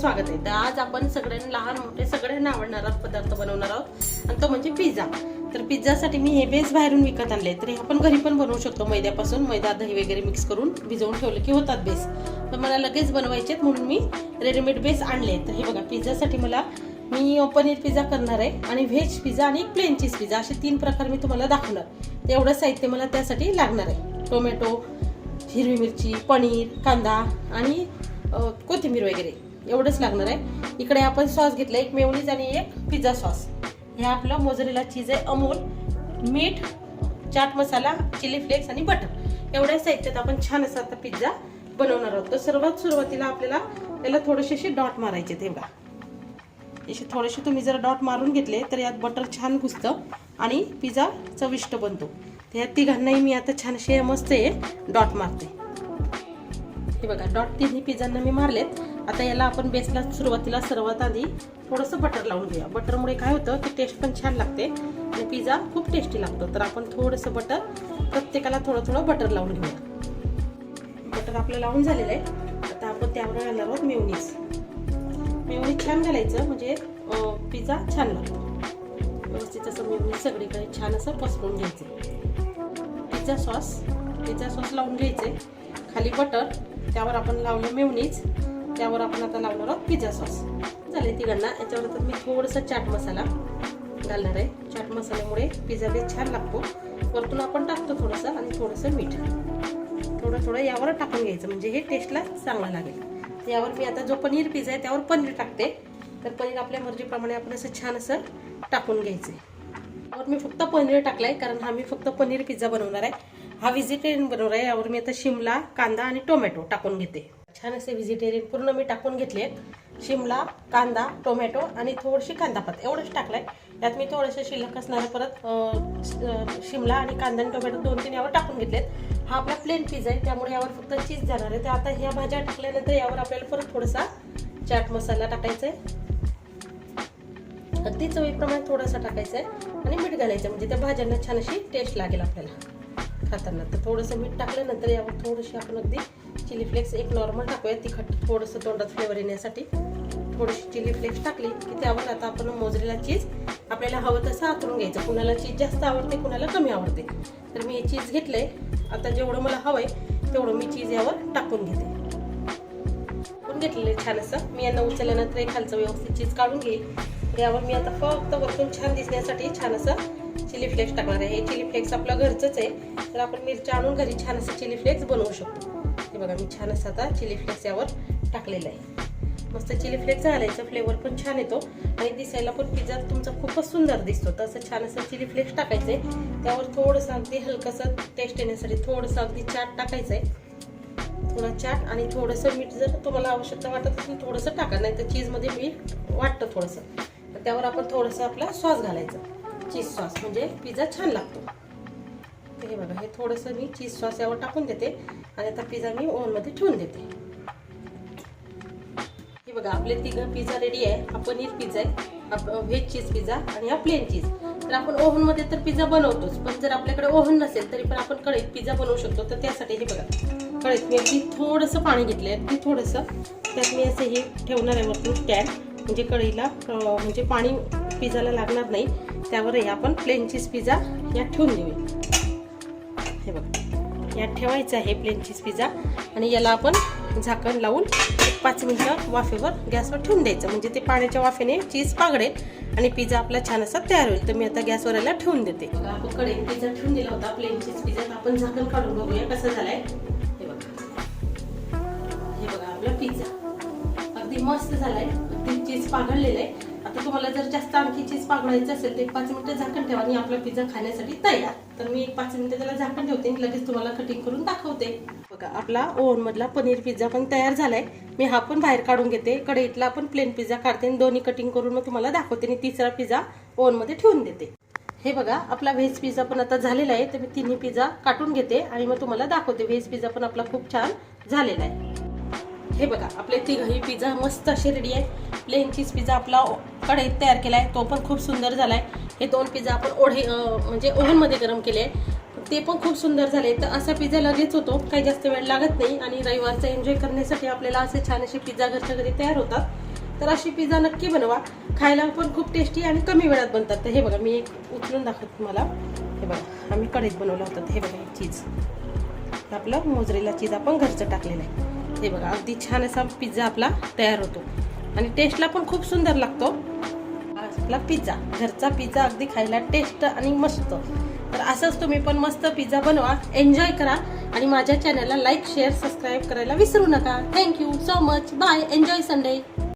स्वागत आहे। तर आज आपण सगळ्यांना लहान मोठे सगळ्यांना आवडणारा पदार्थ बनवणार आहोत आणि तो म्हणजे पिझ्झा। तर पिझ्झासाठी मी हे बेस बाहेरून विकत आणले, तर हे आपण घरी पण बनवू शकतो। मैद्यापासून मैदा दही वगैरे मिक्स करून भिजवून ठेवले की होतात बेस। तर मला लगेच बनवायचे म्हणून मी रेडीमेड बेस आणले। तर हे बघा, पिझ्झासाठी मी पनीर पिझ्झा करणार आहे आणि व्हेज पिझ्झा आणि प्लेन चीज पिझ्झा असे 3 प्रकार मी तुम्हाला दाखवणार। तर एवढं साहित्य मला त्यासाठी लागणार आहे। टोमॅटो, हिरवी मिरची, पनीर, कांदा आणि कोथिंबीर वगैरे एवढंच लागणार आहे। इकडे आपण सॉस घेतला, एक मेयोनीज आणि एक पिझ्झा सॉस। हे आपलं मोझरेला चीज आहे, अमूल, मीठ, चाट मसाला, चिली फ्लेक्स आणि बटर। एवढ्या साहित्यात आपण छान असा आता पिझ्झा बनवणार आहोत। तर सर्वात सुरुवातीला आपल्याला त्याला थोडेसे असे डॉट मारायचे। ते बघा, असे थोडेसे तुम्ही जर डॉट मारून घेतले तर यात बटर छान घुसतं आणि पिझ्झा चविष्ट बनतो। तर या तिघांनाही मी आता छान असे मस्त हे डॉट मारते। हे बघा, डॉट तिन्ही पिझ्झांना मी मारलेत। आता याला आपण बेसला सुरुवातीला सर्वात आधी थोडंसं बटर लावून घेऊया। बटरमुळे काय होतं की टेस्ट पण छान लागते आणि पिझ्झा खूप टेस्टी लागतो। तर आपण थोडंसं बटर, प्रत्येकाला थोडं थोडं बटर लावून घेऊया। बटर आपलं लावून झालेलं आहे। आता आपण त्यावर घालणार आहोत मेयोनीज। मेयोनीज छान घालायचं म्हणजे पिझ्झा छान लागतो। व्यवस्थित असं मेयोनीज सगळीकडे छान असं पसरवून घ्यायचं। पिझ्झा सॉस लावून घ्यायचे। खाली बटर, त्यावर आपण लावलं मेयोनीज, त्यावर आपण आता लावणार आहोत पिझ्झा सॉस। झाले तिघांना। याच्यावर तर मी थोडंसं चाट मसाला घालणार आहे। चाट मसाल्यामुळे पिझ्झा बेस छान लागतो। वरतून आपण टाकतो थोडंसं आणि थोडंसं मीठ थोडं यावर टाकून घ्यायचं म्हणजे हे टेस्टला चांगला लागेल। यावर मी आता जो पनीर पिझ्झा आहे त्यावर पनीर टाकते। तर पनीर आपल्या मर्जीप्रमाणे आपण असं छान असं टाकून घ्यायचं। यावर मी फक्त पनीर टाकलाय कारण हा मी फक्त पनीर पिझ्झा बनवणार आहे। हा व्हेजिटेरियन बनवणार आहे। यावर मी आता शिमला, कांदा आणि टोमॅटो टाकून घेते। छान असे व्हेजिटेरियन पूर्ण मी टाकून घेतले। शिमला, कांदा, टोमॅटो आणि थोडीशी कांदापात एवढंच टाकलंय। यात मी थोडेसे शिल्लक असणारे परत शिमला आणि कांदा आणि टोमॅटो 2-3 यावर टाकून घेतलेत। हा आपला प्लेन पिझ्झा आहे त्यामुळे यावर फक्त चीज जाणार आहे। तर आता ह्या भाज्या टाकल्यानंतर यावर आपल्याला परत थोडासा चाट मसाला टाकायचा आहे। अगदी चवीप्रमाणे थोडासा टाकायचा आहे आणि मीठ घालायचं म्हणजे त्या भाज्यांना छान अशी टेस्ट लागेल आपल्याला खाताना। तर थोडंसं मीठ टाकल्यानंतर यावर थोडीशी आपण अगदी चिली फ्लेक्स एक नॉर्मल टाकूया, तिखट थोडंसं तोंडात फ्लेवर येण्यासाठी थोडीशी चिली फ्लेक्स टाकली की त्यावर आता आपण मोझरेला चीज आपल्याला हवं तसं आतरून घ्यायचं। कुणाला चीज जास्त आवडते, कुणाला कमी आवडते। तर मी हे चीज घेतलंय। आता जेवढं मला हवंय तेवढं मी चीज यावर टाकून घेते। घेतलेलं छान असं मी यांना उचलल्यानंतर एक खालचं व्यवस्थित चीज काढून घेईल। यावर मी आता फक्त वरतून छान दिसण्यासाठी छान असं चिली फ्लेक्स टाकणार आहे। हे चिली फ्लेक्स आपलं घरचंच आहे, तर आपण मिरच्या आणून घरी छान असं चिली फ्लेक्स बनवू शकतो। हे बघा, मी छान असं आता चिली फ्लेक्स यावर टाकलेलं आहे। मस्त चिली फ्लेक्स घालायचं, फ्लेवर पण छान येतो आणि दिसायला पण पिझ्झा तुमचा खूपच सुंदर दिसतो। तर असं छान असं चिली फ्लेक्स टाकायचंय। त्यावर थोडंसं अगदी हलकंसं टेस्ट येण्यासाठी थोडंसं अगदी चाट टाकायचंय, थोडा चाट आणि थोडंसं मीठ जर तुम्हाला आवश्यकता वाटत असेल थोडंसं टाका, नाही तर चीजमध्ये मीठ वाटतं थोडंसं। त्यावर आपण थोडंसं आपला सॉस घालायचं, चीज सॉस म्हणजे पिझ्झा छान लागतो। हे बघा, हे थोडंसं मी चीज सॉस यावर टाकून देते आणि आता पिझ्झा मी ओव्हनमध्ये ठेवून देते। हे बघा, आपले 3 पिझ्झा रेडी आहे। हा पनीर पिझ्झा आहे, हा व्हेज चीज पिझ्झा आणि हा प्लेन चीज। तर आपण ओव्हनमध्ये तर पिझ्झा बनवतोच, पण जर आपल्याकडे ओव्हन नसेल तरी पण आपण कढईत पिझ्झा बनवू शकतो। तर त्यासाठी हे बघा, कढईत मी अगदी थोडंसं पाणी घेतलंय, अगदी थोडंसं। त्यात मी असं हे ठेवणार आहे वरतून स्टँड, म्हणजे कढईला म्हणजे पाणी पिझ्झाला लागणार नाही। त्यावरही आपण प्लेन चीज पिझ्झा यात ठेवून देऊया। हे बघा, यात ठेवायचं आहे प्लेन चीज पिझ्झा आणि याला आपण झाकण लावून 5 मिनिटं वाफेवर गॅसवर ठेवून द्यायचं म्हणजे ते पाण्याच्या वाफेने चीज पागडेल आणि पिझ्झा आपला छान असा तयार होईल। तर मी आता गॅसवर याला ठेवून देते। आपण कढईत पिझ्झा ठेवून दिला होता प्लेन चीज पिझ्झा, आपण झाकण काढून बघूया कसा झालाय। हे बघा, आपला पिझ्झा अगदी मस्त झालाय, अगदी चीज पागळलेलं आहे। आता तुम्हाला जर जास्त आणखी चीज पागळायचं असेल तर 5 मिनिटं झाकण ठेवा आणि आपला पिझ्झा खाण्यासाठी तयार। तर मी 5 मिनिटं त्याला झाकण ठेवते आणि लगेच तुम्हाला कटिंग करून दाखवते। बघा, आपला ओव्हन मधला पनीर पिझ्झा पण तयार झालाय। मी हा पण बाहेर काढून घेते। कढईतला आपण प्लेन पिझ्झा काढते आणि दोन्ही कटिंग करून मग तुम्हाला दाखवते आणि तिसरा पिझ्झा ओव्हन मध्ये ठेवून देते। हे बघा, आपला व्हेज पिझ्झा पण आता झालेला आहे। तर मी तिन्ही पिझ्झा काढून घेते आणि मग तुम्हाला दाखवते। व्हेज पिझ्झा पण आपला खूप छान झालेला आहे। हे बघा, आपले 3 पिझ्झा मस्त असे रेडी आहेत। प्लेन चीज पिझ्झा आपला कढईत तयार केलाय, तो पण खूप सुंदर झालाय। हे 2 पिझ्झा आपण म्हणजे ओव्हन मध्ये गरम केले, ते पण खूप सुंदर झाले। तर असा पिझ्झा लगेच होतो, काही जास्त वेळ लागत नाही आणि रविवारचा एन्जॉय करण्यासाठी आपल्याला असे छान असे पिझ्झा घरच्या घरी तयार होतात। तर अशी पिझ्झा नक्की बनवा. खायला पण खूप टेस्टी आणि कमी वेळात बनतात. तर हे बघा मी एक उचलून दाखवते तुम्हाला. हे बघा आम्ही कढईत बनवलं होतं. हे बघा चीज, आपलं मोझरेला चीज आपण घरचं टाकलेलं आहे. हे बघा अगदी छान असा पिझ्झा आपला तयार होतो आणि टेस्टला पण खूप सुंदर लागतो आपला पिझ्झा. घरचा पिझ्झा अगदी खायला टेस्ट आणि मस्त. तर असंच तुम्ही पण मस्त पिझ्झा बनवा, एन्जॉय करा आणि माझ्या चॅनलला लाईक शेअर सबस्क्राईब करायला विसरू नका. Thank you so much. Bye. Enjoy Sunday.